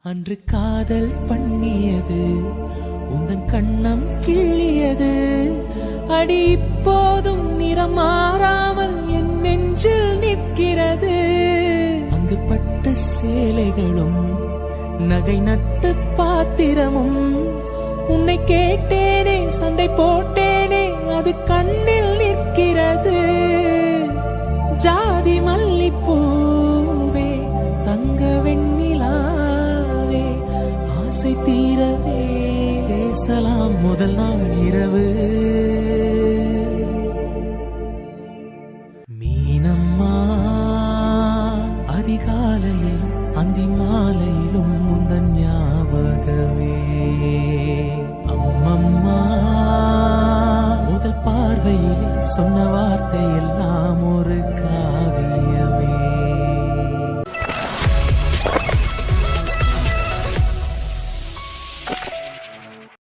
அன்று காதல் பண்ணியது உந்தன் கண்ணம் கிள்ளியது அடி இப்போதும் நிறம் மாறாமல் என் நெஞ்சில் நிற்கிறது. அங்கு பட்டு சேலைகளும் நகை நட்டு பாத்திரமும் உன்னை கேட்டேனே சண்டை போட்டேனே அது கண்ணில் நிற்கிறது. ஜாதி மல்லிப்பூவே தங்க வெண்ணிலாவே ஆசை தீரவே பேசலாம் முதல் நாள் இரவு. மீனம்மா அதிகாலையில் அந்தி மாலையிலும் முந்தன் ஞாபகமே. அம்மம்மா முதல் பார்வையில் சொன்ன வார்த்தையெல்லாம்